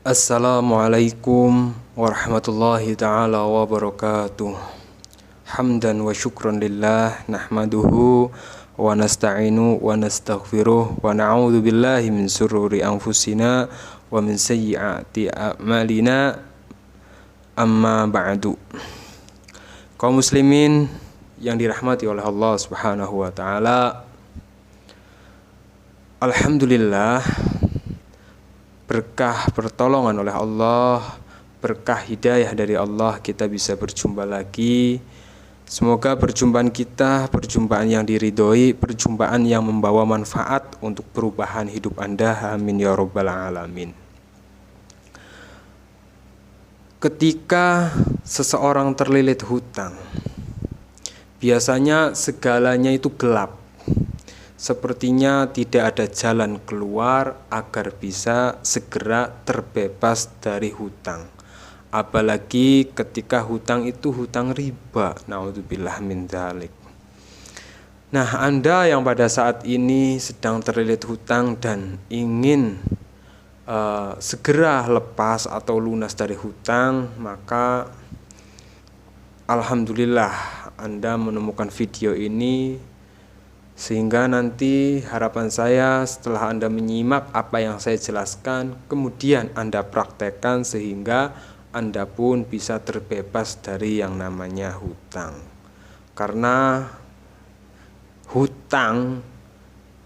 Assalamualaikum warahmatullahi ta'ala wabarakatuh. Hamdan wa syukran lillah, nahmaduhu wa nasta'inu wa nastaghfiruh wa na'udzu billahi min sururi anfusina wa min sayyiati a'malina. Amma ba'du. Kaum muslimin yang dirahmati oleh Allah Subhanahu wa taala, alhamdulillah, berkah pertolongan oleh Allah, berkah hidayah dari Allah, kita bisa berjumpa lagi. Semoga perjumpaan kita perjumpaan yang diridhoi, perjumpaan yang membawa manfaat untuk perubahan hidup Anda. Amin ya rabbal alamin. Ketika seseorang terlilit hutang, biasanya segalanya itu gelap. Sepertinya tidak ada jalan keluar agar bisa segera terbebas dari hutang. Apalagi ketika hutang itu hutang riba. Naudzubillah min dzalik. Nah, Anda yang pada saat ini sedang terlilit hutang dan ingin segera lepas atau lunas dari hutang, maka alhamdulillah Anda menemukan video ini. Sehingga nanti harapan saya setelah Anda menyimak apa yang saya jelaskan, kemudian Anda praktekkan sehingga Anda pun bisa terbebas dari yang namanya hutang. Karena hutang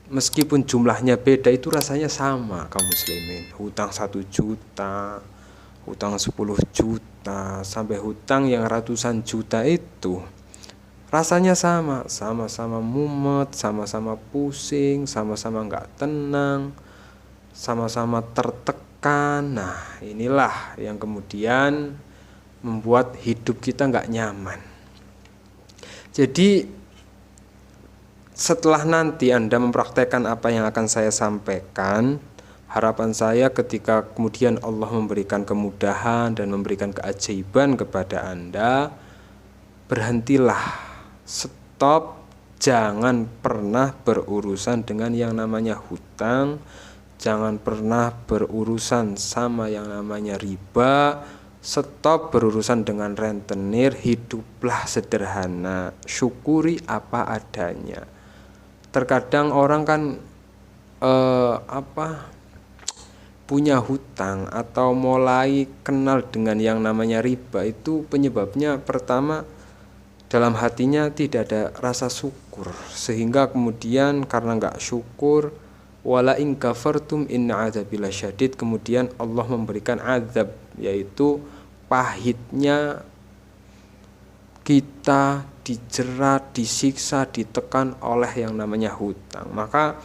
meskipun jumlahnya beda itu rasanya sama kaum muslimin. Hutang 1 juta, hutang 10 juta, sampai hutang yang ratusan juta itu rasanya sama-sama mumet, sama-sama pusing, sama-sama nggak tenang, sama-sama tertekan. Nah, inilah yang kemudian membuat hidup kita nggak nyaman. Jadi setelah nanti Anda mempraktekkan apa yang akan saya sampaikan, harapan saya ketika kemudian Allah memberikan kemudahan dan memberikan keajaiban kepada Anda, berhentilah. Stop, jangan pernah berurusan dengan yang namanya hutang, jangan pernah berurusan sama yang namanya riba, stop berurusan dengan rentenir, hiduplah sederhana, syukuri apa adanya. Terkadang orang kan punya hutang atau mulai kenal dengan yang namanya riba itu penyebabnya pertama, dalam hatinya tidak ada rasa syukur, sehingga kemudian karena nggak syukur, wala in kafartum inna adzabi lasyadid, kemudian Allah memberikan azab, yaitu pahitnya kita dijerat, disiksa, ditekan oleh yang namanya hutang. Maka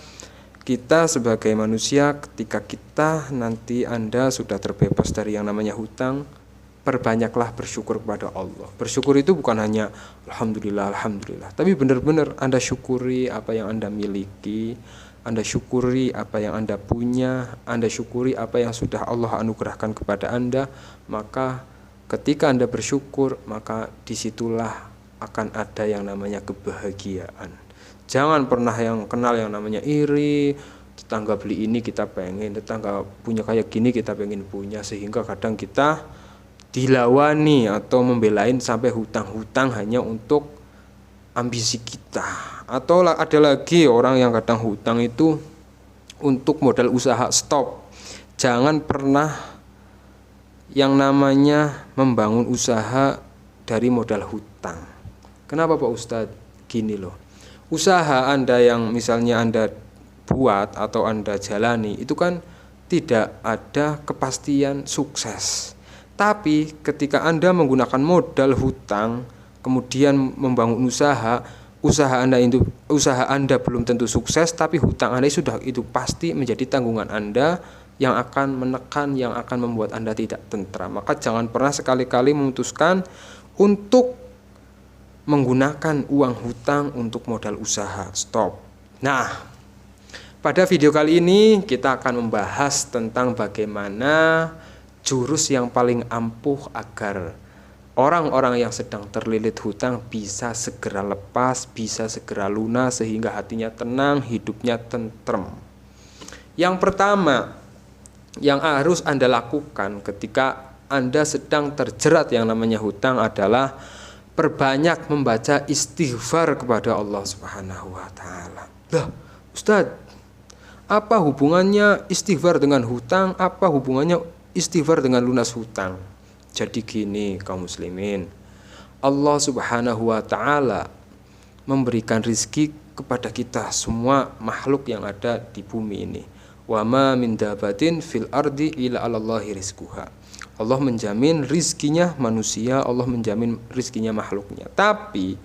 kita sebagai manusia, ketika kita nanti Anda sudah terbebas dari yang namanya hutang, perbanyaklah bersyukur kepada Allah. Bersyukur itu bukan hanya alhamdulillah, tapi benar-benar Anda syukuri apa yang Anda miliki, Anda syukuri apa yang Anda punya, Anda syukuri apa yang sudah Allah anugerahkan kepada Anda. Maka ketika Anda bersyukur, maka disitulah akan ada yang namanya kebahagiaan. Jangan pernah yang kenal yang namanya iri, tetangga beli ini kita pengen, tetangga punya kayak gini kita pengen punya, sehingga kadang kita dilawani atau membelain sampai hutang-hutang hanya untuk ambisi kita. Atau ada lagi orang yang kadang hutang itu untuk modal usaha. Stop, jangan pernah yang namanya membangun usaha dari modal hutang. Kenapa Pak Ustadz? Gini loh, usaha Anda yang misalnya Anda buat atau Anda jalani itu kan tidak ada kepastian sukses. Tapi ketika Anda menggunakan modal hutang, kemudian membangun usaha Anda belum tentu sukses, tapi hutang Anda itu pasti menjadi tanggungan Anda yang akan menekan, yang akan membuat Anda tidak tentram. Maka jangan pernah sekali-kali memutuskan untuk menggunakan uang hutang untuk modal usaha. Stop. Nah, pada video kali ini kita akan membahas tentang bagaimana jurus yang paling ampuh agar orang-orang yang sedang terlilit hutang bisa segera lepas, bisa segera lunas, sehingga hatinya tenang, hidupnya tentrem. Yang pertama, yang harus Anda lakukan ketika Anda sedang terjerat yang namanya hutang adalah perbanyak membaca istighfar kepada Allah Subhanahu wa taala. Lah, Ustadz, apa hubungannya istighfar dengan hutang? Apa hubungannya istighfar dengan lunas hutang? Jadi gini kaum muslimin, Allah Subhanahu wa taala memberikan rizki kepada kita semua makhluk yang ada di bumi ini. Wa ma min dabatin fil ardi illa 'alallahi rizquha. Allah menjamin rizkinya manusia, Allah menjamin rizkinya makhluknya. Tapi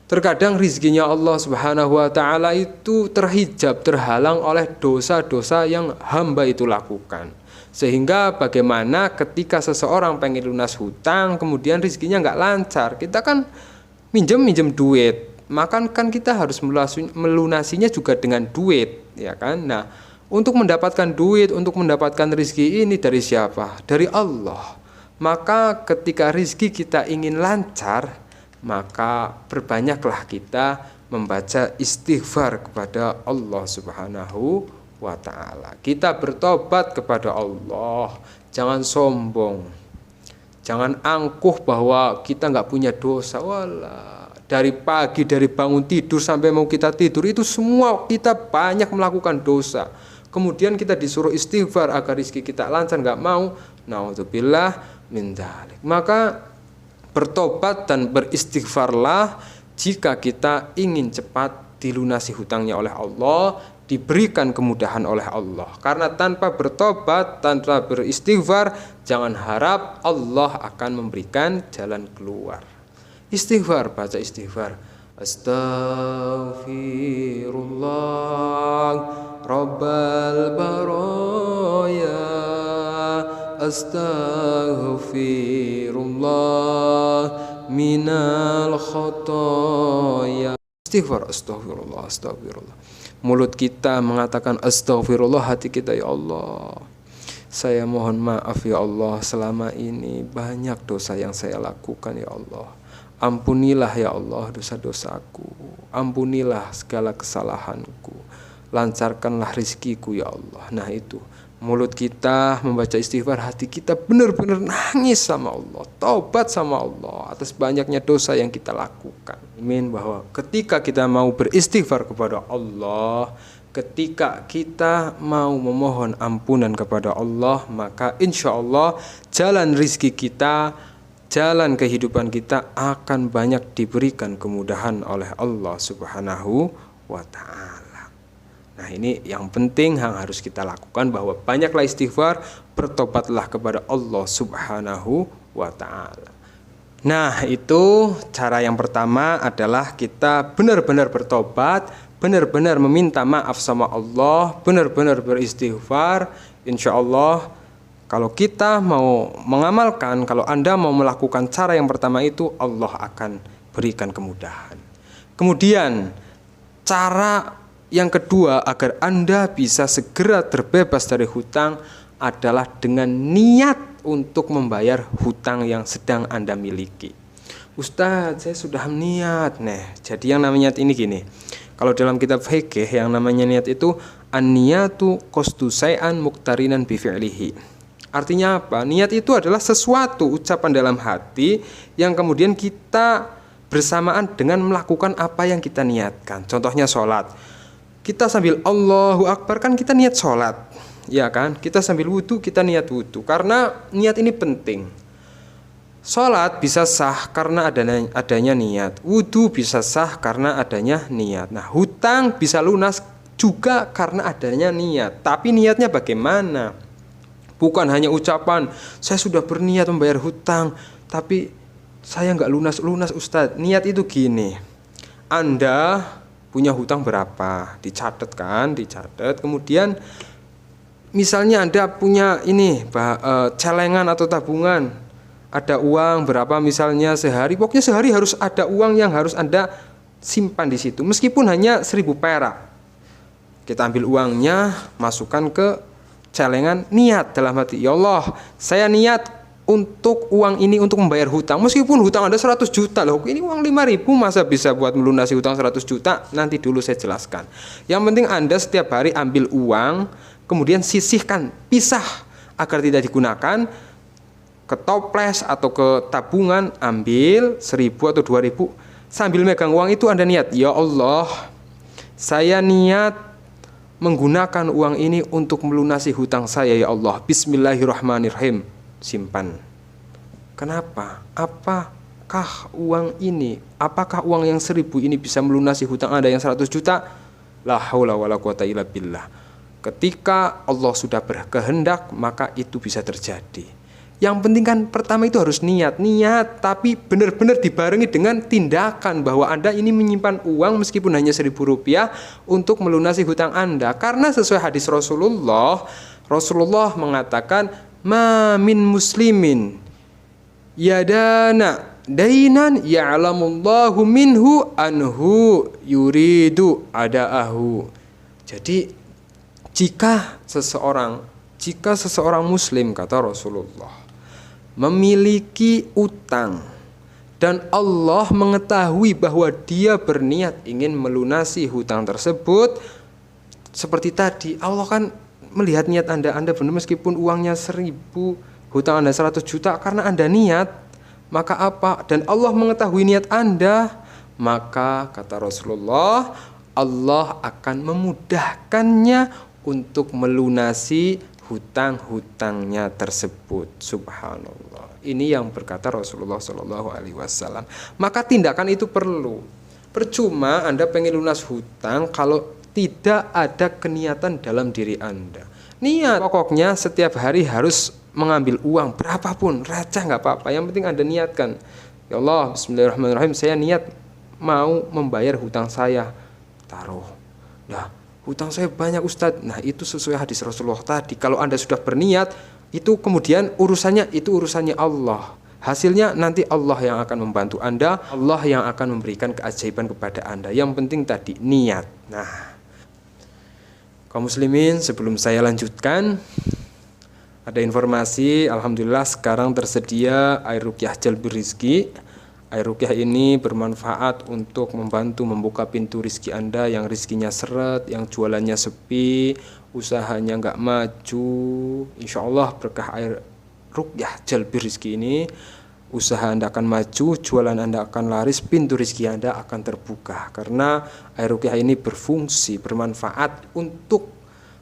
terkadang rizkinya Allah Subhanahu wa taala itu terhijab, terhalang oleh dosa-dosa yang hamba itu lakukan. Sehingga bagaimana ketika seseorang pengen lunas hutang, kemudian rizkinya nggak lancar. Kita kan minjem duit, maka kan kita harus melunasinya juga dengan duit, ya kan? Nah, untuk mendapatkan duit, untuk mendapatkan rizki ini dari siapa? Dari Allah. Maka ketika rizki kita ingin lancar, maka perbanyaklah kita membaca istighfar kepada Allah Subhanahu wa ta'ala. Kita bertobat kepada Allah. Jangan sombong, jangan angkuh bahwa kita nggak punya dosa. Walah, dari pagi, dari bangun tidur sampai mau kita tidur, itu semua kita banyak melakukan dosa. Kemudian kita disuruh istighfar agar rezeki kita lancar, nggak mau. Naudzubillah min dzalik. Maka bertobat dan beristighfarlah jika kita ingin cepat dilunasi hutangnya oleh Allah, diberikan kemudahan oleh Allah. Karena tanpa bertobat, tanpa beristighfar, jangan harap Allah akan memberikan jalan keluar. Istighfar, baca istighfar. Astaghfirullah Rabbal baraya, astaghfirullah minal khotoya. Istighfar, astaghfirullah, astaghfirullah. Mulut kita mengatakan astaghfirullah, hati kita, ya Allah, saya mohon maaf ya Allah, selama ini banyak dosa yang saya lakukan ya Allah. Ampunilah ya Allah dosa-dosaku, ampunilah segala kesalahanku, lancarkanlah rizkiku ya Allah. Nah itu, mulut kita membaca istighfar, hati kita benar-benar nangis sama Allah, taubat sama Allah atas banyaknya dosa yang kita lakukan. Amin. Bahwa ketika kita mau beristighfar kepada Allah, ketika kita mau memohon ampunan kepada Allah, maka insya Allah jalan rizki kita, jalan kehidupan kita akan banyak diberikan kemudahan oleh Allah Subhanahu wa ta'ala. Nah ini yang penting yang harus kita lakukan, bahwa banyaklah istighfar, bertobatlah kepada Allah Subhanahu wa ta'ala. Nah itu cara yang pertama adalah kita benar-benar bertobat, benar-benar meminta maaf sama Allah, benar-benar beristighfar. Insya Allah kalau kita mau mengamalkan, kalau Anda mau melakukan cara yang pertama itu, Allah akan berikan kemudahan. Kemudian cara yang kedua agar Anda bisa segera terbebas dari hutang adalah dengan niat untuk membayar hutang yang sedang Anda miliki. Ustadz, saya sudah niat. Nah, jadi yang namanya niat ini gini. Kalau dalam kitab fikih yang namanya niat itu an-niyatu qasdu syai'an muqtarinan bi fi'lihi. Artinya apa? Niat itu adalah sesuatu ucapan dalam hati yang kemudian kita bersamaan dengan melakukan apa yang kita niatkan. Contohnya sholat. Kita sambil Allahu Akbar kan kita niat sholat, ya kan? Kita sambil wudhu kita niat wudhu, karena niat ini penting. Sholat bisa sah karena adanya niat. Wudhu bisa sah karena adanya niat. Nah, hutang bisa lunas juga karena adanya niat. Tapi niatnya bagaimana? Bukan hanya ucapan, saya sudah berniat membayar hutang, tapi saya nggak lunas-lunas Ustadz. Niat itu gini, Anda punya hutang berapa, dicatat kan, dicatat. Kemudian misalnya Anda punya ini celengan atau tabungan, ada uang berapa misalnya sehari, pokoknya sehari harus ada uang yang harus Anda simpan di situ, meskipun hanya 1.000 perak. Kita ambil uangnya, masukkan ke celengan, niat dalam hati, ya Allah, saya niat untuk uang ini untuk membayar hutang, meskipun hutang Anda 100 juta loh, ini uang 5.000 masa bisa buat melunasi hutang 100 juta, nanti dulu saya jelaskan. Yang penting Anda setiap hari ambil uang, kemudian sisihkan, pisah agar tidak digunakan ke toples atau ke tabungan, ambil 1.000 atau 2.000, sambil megang uang itu Anda niat, ya Allah, saya niat menggunakan uang ini untuk melunasi hutang saya ya Allah, bismillahirrahmanirrahim, simpan. Kenapa? Apakah uang yang 1.000 ini bisa melunasi hutang Anda yang 100 juta? La haula wala quwata illa billah. Ketika Allah sudah berkehendak, maka itu bisa terjadi. Yang penting kan pertama itu harus niat, tapi benar-benar dibarengi dengan tindakan bahwa Anda ini menyimpan uang meskipun hanya 1.000 rupiah untuk melunasi hutang Anda. Karena sesuai hadis Rasulullah mengatakan, ma min muslimin yadana dainan ya'lamullahu minhu anhu yuridu ada'ahu. Jadi jika seseorang muslim, kata Rasulullah, memiliki utang dan Allah mengetahui bahwa dia berniat ingin melunasi hutang tersebut, seperti tadi Allah kan melihat niat Anda benar, meskipun uangnya 1.000, hutang Anda 100 juta, karena Anda niat, maka apa? Dan Allah mengetahui niat Anda, maka kata Rasulullah, Allah akan memudahkannya untuk melunasi hutang-hutangnya tersebut. Subhanallah. Ini yang berkata Rasulullah SAW. Maka tindakan itu perlu. Percuma Anda pengen lunas hutang kalau tidak ada keniatan dalam diri Anda. Niat, pokoknya setiap hari harus mengambil uang berapapun, receh nggak apa-apa. Yang penting Anda niatkan. Ya Allah, bismillahirrahmanirrahim, saya niat mau membayar hutang saya. Taruh. Nah, hutang saya banyak Ustadz. Nah, itu sesuai hadis Rasulullah tadi. Kalau Anda sudah berniat, itu kemudian urusannya Allah. Hasilnya nanti Allah yang akan membantu Anda, Allah yang akan memberikan keajaiban kepada Anda. Yang penting tadi niat. Nah, kaum muslimin, sebelum saya lanjutkan, ada informasi, alhamdulillah sekarang tersedia air ruqyah jalbur rizki. Air ruqyah ini bermanfaat untuk membantu membuka pintu rizki Anda yang rizkinya seret, yang jualannya sepi, usahanya nggak maju. Insya Allah berkah air ruqyah jalbur rizki ini, usaha Anda akan maju, jualan Anda akan laris, pintu rizki Anda akan terbuka. Karena air ruqyah ini berfungsi, bermanfaat untuk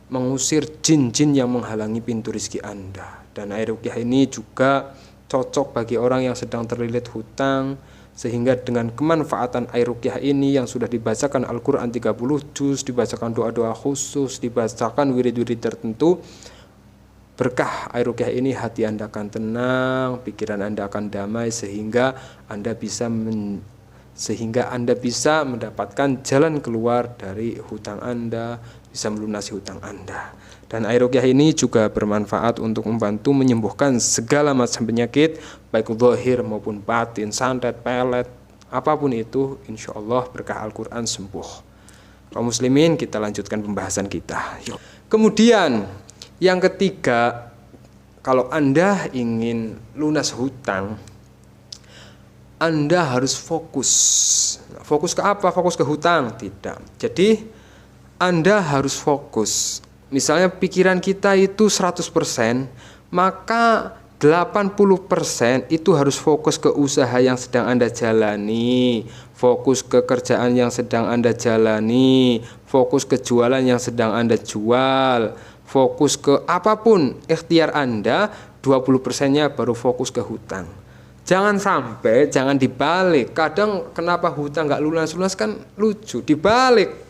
mengusir jin-jin yang menghalangi pintu rizki Anda. Dan air ruqyah ini juga cocok bagi orang yang sedang terlilit hutang, sehingga dengan kemanfaatan air ruqyah ini yang sudah dibacakan Al-Quran 30 juz, dibacakan doa-doa khusus, dibacakan wirid-wirid tertentu, berkah air ruqyah ini hati Anda akan tenang, pikiran Anda akan damai, sehingga Anda bisa mendapatkan jalan keluar dari hutang Anda, bisa melunasi hutang Anda. Dan air ruqyah ini juga bermanfaat untuk membantu menyembuhkan segala macam penyakit, baik zahir maupun batin, santet, pelet, apapun itu, insya Allah berkah Al-Quran sembuh. Kaum muslimin, kita lanjutkan pembahasan kita. Yuk. Kemudian yang ketiga, kalau Anda ingin lunas hutang, Anda harus fokus. Fokus ke apa? Fokus ke hutang? Tidak. Jadi Anda harus fokus. Misalnya pikiran kita itu 100%, maka 80% itu harus fokus ke usaha yang sedang Anda jalani, fokus ke kerjaan yang sedang Anda jalani, fokus ke jualan yang sedang Anda jual, fokus ke apapun ikhtiar Anda, 20%-nya baru fokus ke hutang. Jangan sampai, jangan dibalik. Kadang kenapa hutang nggak lunas-lunas kan lucu, dibalik.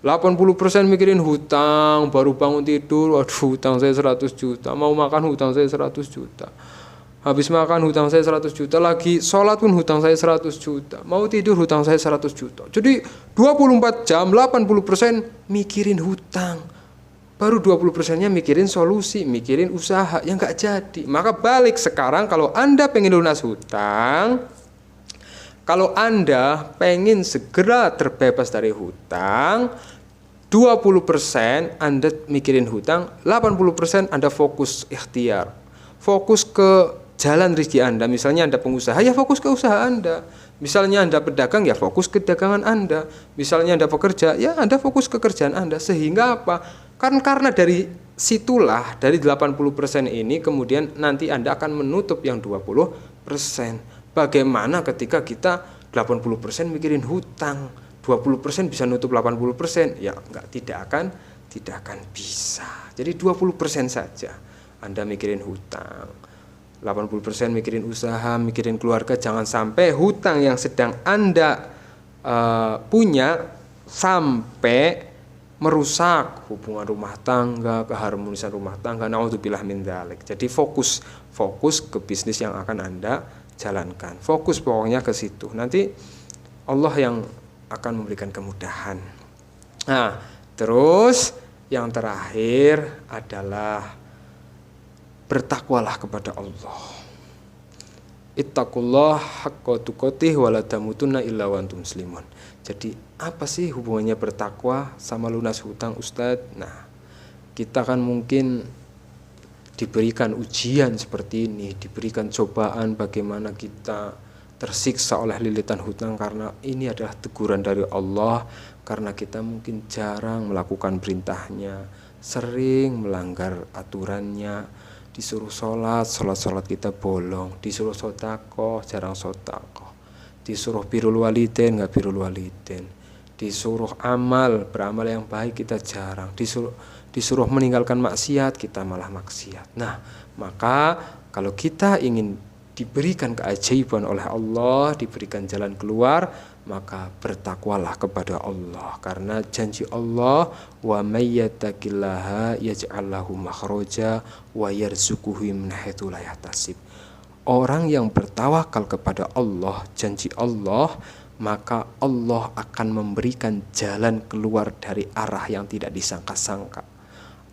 80% mikirin hutang, baru bangun tidur, waduh hutang saya 100 juta, mau makan hutang saya 100 juta, habis makan hutang saya 100 juta, lagi sholat pun hutang saya 100 juta, mau tidur hutang saya 100 juta. Jadi 24 jam, 80% mikirin hutang, baru 20%-nya mikirin solusi, mikirin usaha yang gak jadi. Maka balik sekarang, kalau Anda pengen lunas hutang, kalau Anda pengen segera terbebas dari hutang, 20% Anda mikirin hutang, 80% Anda fokus ikhtiar. Fokus ke jalan rezeki Anda. Misalnya Anda pengusaha, ya fokus ke usaha Anda. Misalnya Anda pedagang, ya fokus ke dagangan Anda. Misalnya Anda pekerja, ya Anda fokus ke kerjaan Anda. Sehingga apa? Karena dari situlah dari 80% ini kemudian nanti Anda akan menutup yang 20%. Bagaimana ketika kita 80% mikirin hutang, 20% bisa nutup 80%? Ya tidak akan bisa. Jadi 20% saja Anda mikirin hutang, 80% mikirin usaha, mikirin keluarga. Jangan sampai hutang yang sedang Anda punya sampai merusak hubungan rumah tangga, keharmonisan rumah tangga. Naudzubillah min dzalik. Jadi fokus ke bisnis yang akan Anda jalankan. Fokus pokoknya ke situ. Nanti Allah yang akan memberikan kemudahan. Nah, terus yang terakhir adalah bertakwalah kepada Allah. Ittaqullah haqqa tuqatih wa la tamutunna illa wa antum muslimun. Jadi apa sih hubungannya bertakwa sama lunas hutang, Ustadz? Nah, kita kan mungkin diberikan ujian seperti ini, diberikan cobaan bagaimana kita tersiksa oleh lilitan hutang karena ini adalah teguran dari Allah, karena kita mungkin jarang melakukan perintahnya, sering melanggar aturannya. Disuruh sholat kita bolong, disuruh sodakoh, jarang sodakoh, disuruh birrul walidain, nggak birrul walidain, disuruh beramal yang baik kita jarang, disuruh meninggalkan maksiat kita malah maksiat. Nah, maka kalau kita ingin diberikan keajaiban oleh Allah, diberikan jalan keluar, maka bertakwalah kepada Allah, karena janji Allah, wa may yattaqillaha yaj'al lahu makhraja wa yarzuquhu min haitsu la yahtasib. Orang yang bertawakal kepada Allah, janji Allah, maka Allah akan memberikan jalan keluar dari arah yang tidak disangka-sangka.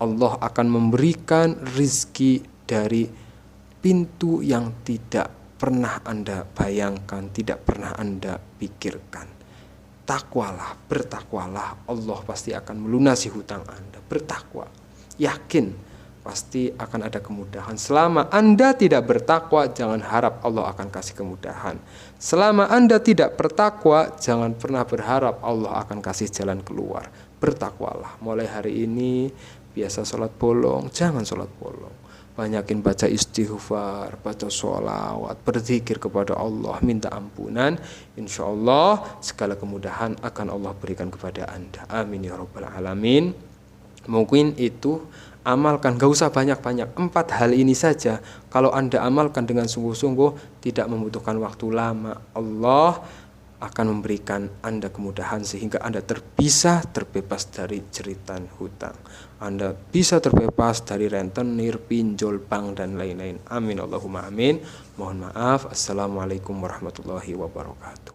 Allah akan memberikan rizki dari pintu yang tidak pernah Anda bayangkan, tidak pernah Anda pikirkan. Bertakwalah, Allah pasti akan melunasi hutang Anda. Bertakwa, yakin pasti akan ada kemudahan. Selama Anda tidak bertakwa, jangan harap Allah akan kasih kemudahan. Selama Anda tidak bertakwa, jangan pernah berharap Allah akan kasih jalan keluar. Bertakwalah. Mulai hari ini, biasa sholat bolong, jangan sholat bolong. Banyakin baca istighfar, baca sholawat, berzikir kepada Allah, minta ampunan. Insya Allah segala kemudahan akan Allah berikan kepada Anda. Amin ya rabbal alamin. Mungkin itu amalkan, gak usah banyak-banyak. 4 hal ini saja kalau Anda amalkan dengan sungguh-sungguh, tidak membutuhkan waktu lama, Allah akan memberikan Anda kemudahan sehingga Anda terbebas dari jeritan hutang. Anda bisa terbebas dari rentenir, pinjol, bank, dan lain-lain. Amin Allahumma amin. Mohon maaf. Assalamualaikum warahmatullahi wabarakatuh.